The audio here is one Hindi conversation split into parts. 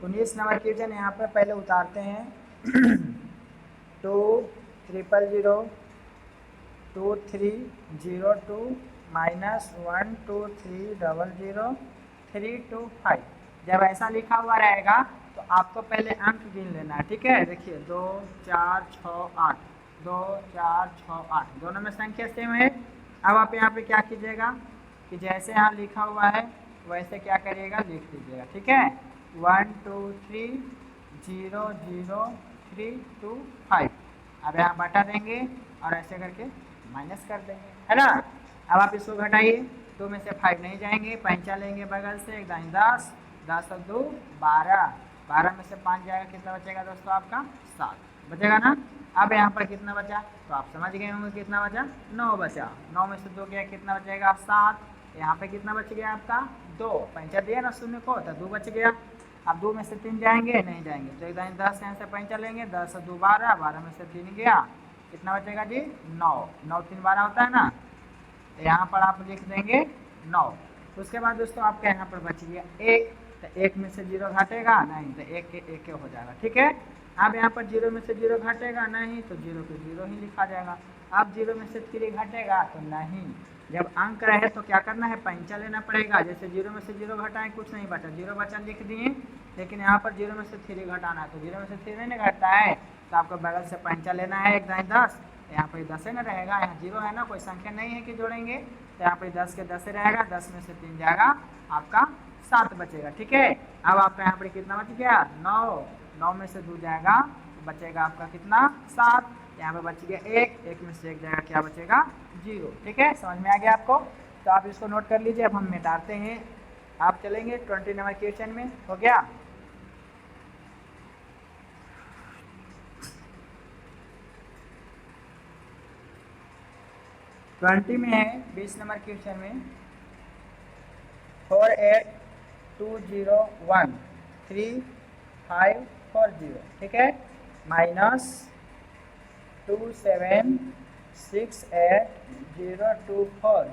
19 नंबर क्वेश्चन यहाँ पे पहले उतारते हैं 2 0 0 2 3 0 2 -1 2 3 0 0 3 2 5। जब ऐसा लिखा हुआ रहेगा तो आपको पहले अंक गिन लेना है, ठीक है। देखिए 2 4 6 8, 2 4 6 8, दोनों में संख्या सेम है। अब आप यहाँ पे क्या कीजिएगा कि जैसे यहाँ लिखा हुआ है वैसे क्या करिएगा, लिख लीजिएगा, ठीक है। 1 2 3 0 0 3 2 5। अब यहाँ बटा देंगे और ऐसे करके माइनस कर देंगे, है ना। अब आप इसको घटाइए, 2 में से 5 नहीं जाएंगे, पंचा लेंगे बगल से, 1 दाई 10, 10 और 2 12, 12 में से 5 जाएगा, कितना बचेगा दोस्तों आपका 7 बचेगा ना। अब यहाँ पर कितना बचा तो आप समझ गए होंगे कितना बचा, 9 बचा। 9 में से 2 गया, कितना बचेगा 7। यहाँ पे कितना बच गया आपका 2, पंचा दिया ना शून्य को तो 2 बच गया। अब 2 में से 3 जाएंगे, नहीं जाएंगे, तो 1 दाई 10 यहाँ से पंचा लेंगे, 10 और 2 12, 12 में से 3 गया, कितना बचेगा जी 9। 9 3 12 होता है ना, तो यहाँ पर आप लिख देंगे 9। उसके बाद दोस्तों आपके यहाँ पर बच गया 1, तो 1 में से 0 घटेगा नहीं, तो 1 के 1 हो जाएगा, ठीक है। अब यहाँ पर 0 में से 0 घटेगा नहीं, तो 0 के 0 ही लिखा जाएगा। अब 0 में से 3 घटेगा तो नहीं, जब अंक रहे तो क्या करना है, पंचा लेना पड़ेगा। जैसे 0 में से 0 घटाएं, कुछ नहीं बचा, 0 बचा लिख दिए, लेकिन यहाँ पर 0 में से 3 घटाना है, तो 0 में से 3 नहीं घटता है, तो आपको बगल से पंचा लेना है, 1 दाई 10, यहाँ पर 10 है ना रहेगा, यहाँ 0 है ना, कोई संख्या नहीं है कि जोड़ेंगे, तो यहाँ पर 10 के 10 रहेगा, 10 में से 3 जाएगा, आपका 7 बचेगा, ठीक है। अब आपका यहाँ पर कितना बच गया 9, 9 में से 2 जाएगा तो बचेगा आपका कितना 7, यहाँ पे बच गया 1, 1 में से 1 जाएगा, क्या बचेगा 0, ठीक है। समझ में आ गया आपको, तो आप इसको नोट कर लीजिए। अब हम मिटाते हैं, आप चलेंगे 20 नंबर क्वेश्चन में, हो गया। ट्वेंटी में है 20 नंबर क्वेश्चन में 4 8 2 0 1 3 5 4 0, ठीक है, माइनस 2 7 6 8 0 2 4,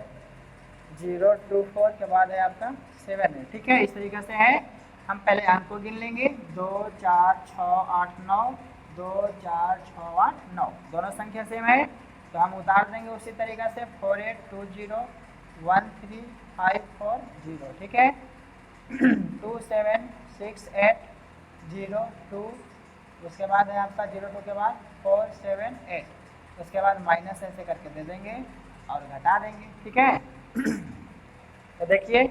0 2 4 के बाद है आपका 7 है, ठीक है। इस तरीके से है, हम पहले अंक को गिन लेंगे, 2 4 6 8 9, 2 4 6 8 9, दोनों संख्या सेम है, तो हम उतार देंगे उसी तरीके से 4 8 2 0 1 3 5 4 0, ठीक है। 2 7 6 8 0 2, उसके बाद है आपका 0 2 के बाद 4 7 8, उसके बाद माइनस ऐसे करके दे देंगे और घटा देंगे, ठीक है। तो देखिए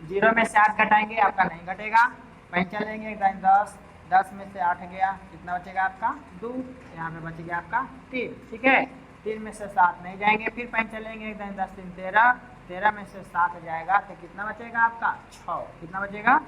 0 में से 8 घटाएंगे, आपका नहीं घटेगा, पंचा लेंगे, 1 दाई 10, 10 में से 8 गया, कितना बचेगा आपका 2, यहाँ पे बच गया आपका 3, ठीक है। 3 में से 7 नहीं जाएंगे, फिर पंचा लेंगे, 1 दाई 10 3 13, 13 में से 7 जाएगा तो कितना बचेगा आपका 6, कितना बचेगा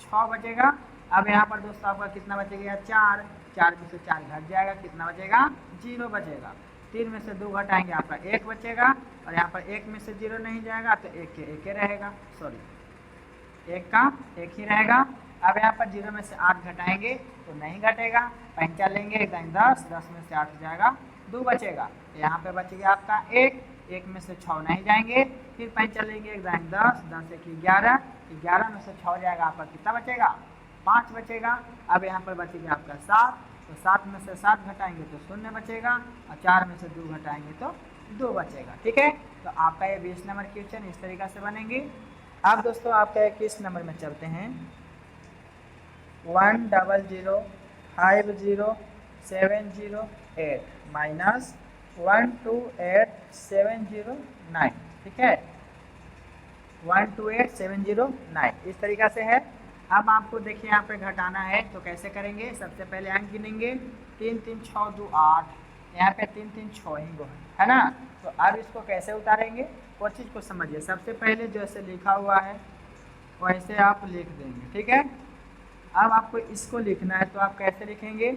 6 बचेगा। अब यहाँ पर दोस्तों आपका कितना बचेगा 4, 4 में से 4 घट जाएगा, कितना बचेगा 0 बचेगा। 3 में से 2 घटाएंगे, आपका 1 बचेगा, और यहाँ पर 1 में से 0 नहीं जाएगा तो 1 के 1 रहेगा, सॉरी 1 का 1 ही रहेगा। अब यहाँ पर 0 में से 8 घटाएंगे तो नहीं घटेगा, पंचा लेंगे, 1 दाई 10, 10 में से 8 जाएगा 2 बचेगा, तो यहाँ पे बच गया आपका 1, 1 में से 6 नहीं जाएंगे, फिर पंचा लेंगे, 1 दाई 10, 10 1 11, 11 में से 6 जाएगा, आपका कितना बचेगा 5 बचेगा। अब यहाँ पर बचेगा आपका 7, तो 7 में से 7 घटाएंगे तो 0 बचेगा, और 4 में से 2 घटाएंगे तो 2 बचेगा, ठीक है। तो आपका ये 20 नंबर क्वेश्चन इस तरीके से बनेंगे। अब दोस्तों आपका 21 नंबर में चलते हैं, 1 0 0 5 0 7 0 8 माइनस 1 2 8 7 0 9, ठीक है, 1 2 8 7 0 9 इस तरीका से है। अब आपको देखिए यहाँ पे घटाना है तो कैसे करेंगे, सबसे पहले अंक गिनेंगे, 3 3 6 2 8, यहाँ पे 3 3 6 ही गो है ना। तो अब इसको कैसे उतारेंगे वो चीज़ को समझिए। सबसे पहले जैसे लिखा हुआ है वैसे आप लिख देंगे, ठीक है। अब आपको इसको लिखना है तो आप कैसे लिखेंगे,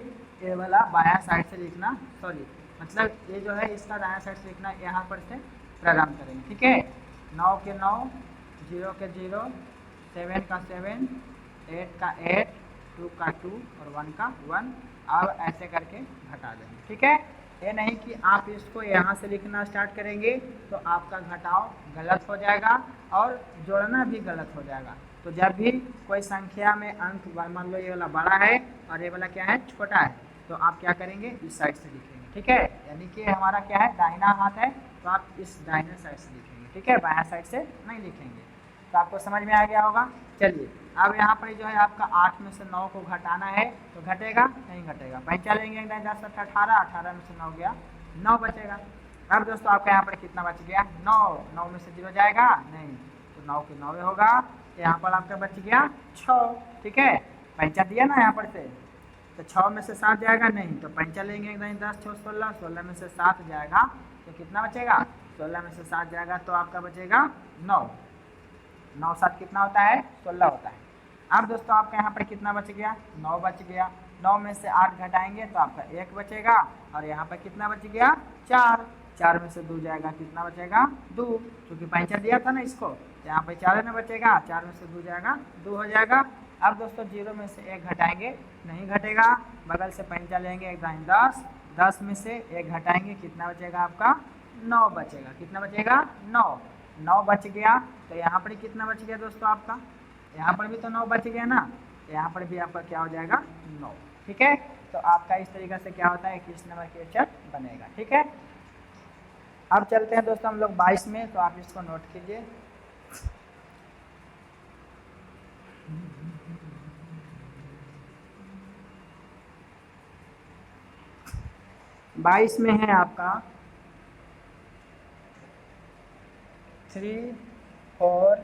ये वाला बायां साइड से लिखना, सॉरी मतलब ये जो है इसका दायां साइड से लिखना, यहाँ पर से प्रारंभ करेंगे, ठीक है। 9 के 9, 0 के 0, 7 का 7, 8 का 8, 2 का 2 और 1 का 1, अब ऐसे करके घटा देंगे, ठीक है। ये नहीं कि आप इसको यहाँ से लिखना स्टार्ट करेंगे तो आपका घटाव गलत हो जाएगा और जोड़ना भी गलत हो जाएगा। तो जब भी कोई संख्या में अंक मान लो ये वाला बड़ा है और ये वाला क्या है छोटा है, तो आप क्या करेंगे इस साइड से लिखेंगे, ठीक है। यानी कि हमारा क्या है दाहिना हाथ है, तो आप इस दाहिने साइड से लिखेंगे, ठीक है, बायां साइड से नहीं लिखेंगे। तो आपको समझ में आ गया होगा। चलिए अब यहाँ पर जो है आपका 8 में से 9 को घटाना है, तो घटेगा नहीं घटेगा, पैंचा लेंगे 10 18, 18 में से 9 गया 9 बचेगा। अब दोस्तों आपका यहाँ पर कितना बच गया 9, 9 में से 0 जाएगा नहीं, तो 9 के 9 होगा, यहाँ पर आपका बच गया 6, ठीक है, पैंचा दिया ना यहाँ पर से, तो 6 में से 7 जाएगा नहीं, तो पैंचा लेंगे 10 6 16, 16 में से 7 जाएगा तो कितना बचेगा 16 में से 7 जाएगा तो आपका बचेगा 9, 9 7 कितना होता है 16 होता है। अब दोस्तों आपका यहाँ पर कितना बच गया 9 बच गया, 9 में से 8 घटाएंगे तो आपका 1 बचेगा, और यहाँ पर कितना बच गया 4, 4 में से 2 जाएगा कितना बचेगा 2, क्योंकि पैंचा दिया था ना इसको, तो यहाँ पर 4 में बचेगा, 4 में से 2 जाएगा 2 हो जाएगा। अब दोस्तों 0 में से 1 घटाएंगे नहीं घटेगा, बगल से पैंचा लेंगे 10, 10 में से 1 घटाएंगे कितना बचेगा आपका 9 बचेगा, कितना बचेगा 9, 9 बच गया, तो यहाँ पर कितना बच गया दोस्तों आपका, यहाँ पर भी तो 9 बच गया ना, यहाँ पर भी आपका क्या हो जाएगा 9, ठीक है। तो आपका इस तरीके से क्या होता है 21 नंबर क्वेश्चन बनेगा, ठीक है। अब चलते हैं दोस्तों हम लोग 22 में, तो आप इसको नोट कीजिए। बाईस में है आपका 3 4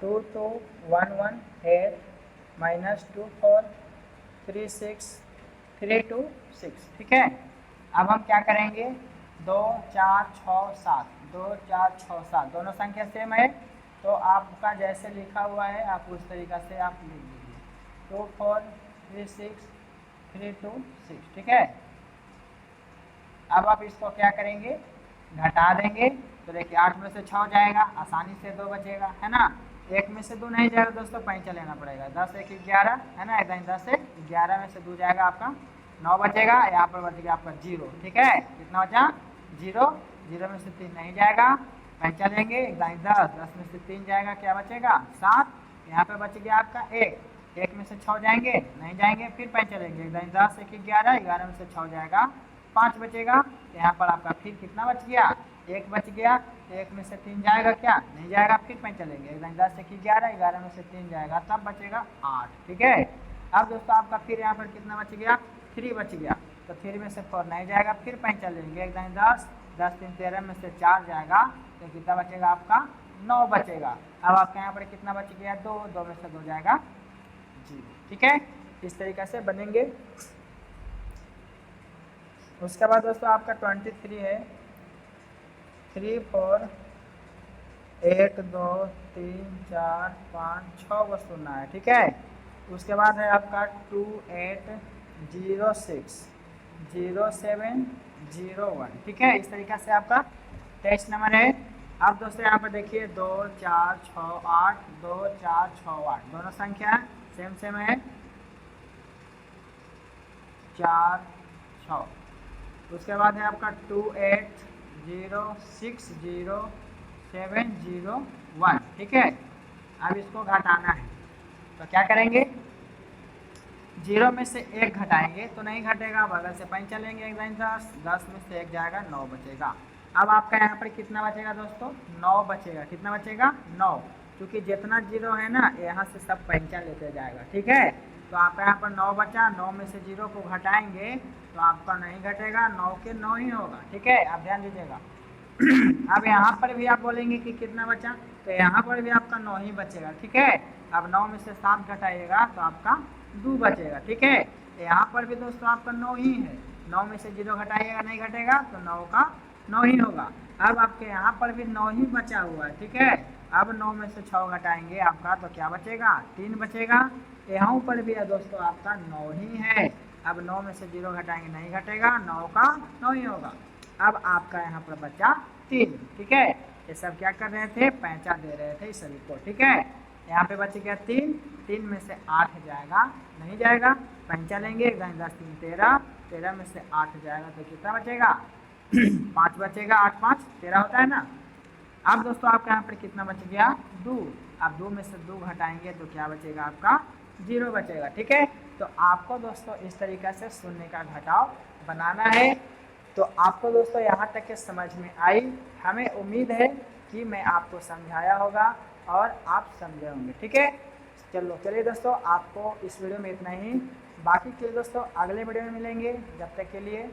2 2 1 1 8 -2 4 3 6 3 2 6, ठीक है। अब हम क्या करेंगे 2 4 6 7, 2 4 6 7 दोनों संख्या सेम है, तो आपका जैसे लिखा हुआ है आप उस तरीक़ा से आप लिख दीजिए 2 4 3 6 3 2 6, ठीक है। अब आप इसको क्या करेंगे घटा देंगे, तो देखिए 8 में से 6 जाएगा, आसानी से 2 बचेगा, है ना। 1 में से 2 नहीं जाएगा दोस्तों, पैंचा लेना पड़ेगा, 10 1 11, है ना, 10 से 11 में से 2 जाएगा आपका 9 बचेगा, यहाँ पर बच गया आपका 0, ठीक है, कितना बचा 0, 0 में से 3 नहीं जाएगा, पैंचा लेंगे 10, 10 में से 3 जाएगा क्या बचेगा 7, यहाँ पे बच गया आपका 1, 1 में से 6 जाएंगे नहीं जाएंगे, फिर पैंचा लेंगे 10 1 11, 11 में से 6 जाएगा 5 बचेगा, यहाँ पर आपका फिर कितना बच गया 1 बच गया, 1 में से 3 जाएगा क्या नहीं जाएगा, फिर पैंचा लेंगे 10 1 11, 11 में से 3 जाएगा तब बचेगा 8, ठीक है। अब दोस्तों आपका फिर यहाँ पर कितना बच गया 3 बच गया, तो 3 में से 4 नहीं जाएगा, फिर पैंचा लेंगे 10 10 3 13 में से 4 जाएगा, तो कितना बचेगा आपका 9 बचेगा। अब आपके यहाँ पर कितना बच गया 2, 2 में से 2 जाएगा 0, ठीक है, इस तरीके से बनेंगे। उसके बाद दोस्तों आपका 23 है 3 4 1 2 3 4 5 6 को सुनना है, ठीक है। उसके बाद है आपका 2 8 0 6 0 7 0 1, ठीक है, इस तरीके से आपका 23 नंबर है। अब दोस्तों यहाँ पर देखिए 2 4 6 8 2 4 6 8 दोनों संख्या सेम सेम है 4 6। उसके बाद है आपका 2 8 0 6 0 7 0 1, ठीक है। अब इसको घटाना है, तो क्या करेंगे 0 में से 1 घटाएंगे तो नहीं घटेगा, बगल से पैंचा लेंगे 10 10 में से 1 जाएगा 9 बचेगा। अब आपका यहाँ पर कितना बचेगा दोस्तों 9 बचेगा, कितना बचेगा 9, क्योंकि जितना 0 है ना यहाँ से सब पैंचा लेते जाएगा, ठीक है। तो आपका यहाँ पर 9 बचा, 9 में से 0 को घटाएंगे तो आपका नहीं घटेगा, 9 के 9 ही होगा, ठीक है, आप ध्यान दीजिएगा। अब यहाँ पर भी आप बोलेंगे कि कितना बचा, तो यहाँ पर भी आपका 9 ही बचेगा, ठीक है। अब 9 में से 7 घटाइएगा तो आपका 2 बचेगा, ठीक है। यहाँ पर भी दोस्तों आपका 9 ही है, 9 में से 0 घटाइएगा नहीं घटेगा, तो 9 का 9 ही होगा। अब आपके यहाँ पर भी 9 ही बचा हुआ है, ठीक है। अब 9 में से 6 घटाएंगे आपका तो क्या बचेगा 3 बचेगा, यहाँ पर भी है दोस्तों आपका 9 ही है। अब 9 में से 0 घटाएंगे नहीं घटेगा, 9 का 9 ही होगा। अब आपका यहाँ पर बचा 3, ठीक है। ये सब क्या कर रहे थे पैंचा दे रहे थे इस सभी को, ठीक है। यहाँ पे बच गया 3, 3 में से 8 जाएगा नहीं जाएगा, पैंचा लेंगे 10 3 13, 13 में से 8 जाएगा तो कितना बचेगा 5 बचेगा, 8 5 13 होता है ना। अब दोस्तों आपका यहाँ पर कितना बच गया 2, अब 2 में से 2 घटाएंगे तो क्या बचेगा आपका 0 बचेगा। ठीक है, तो आपको दोस्तों इस तरीक़े से शून्य का घटाव बनाना है। तो आपको दोस्तों यहाँ तक के समझ में आई, हमें उम्मीद है कि मैं आपको समझाया होगा और आप समझे होंगे। ठीक है, चलिए दोस्तों, आपको इस वीडियो में इतना ही। बाकी के दोस्तों अगले वीडियो में मिलेंगे। जब तक के लिए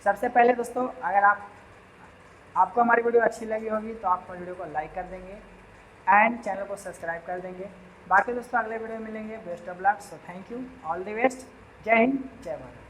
सबसे पहले दोस्तों, अगर आपको हमारी वीडियो अच्छी लगी होगी तो आप वीडियो को लाइक कर देंगे एंड चैनल को सब्सक्राइब कर देंगे। बाकी दोस्तों अगले वीडियो में मिलेंगे। Best of luck. So thank you, all the best. जय हिंद, जय भारत।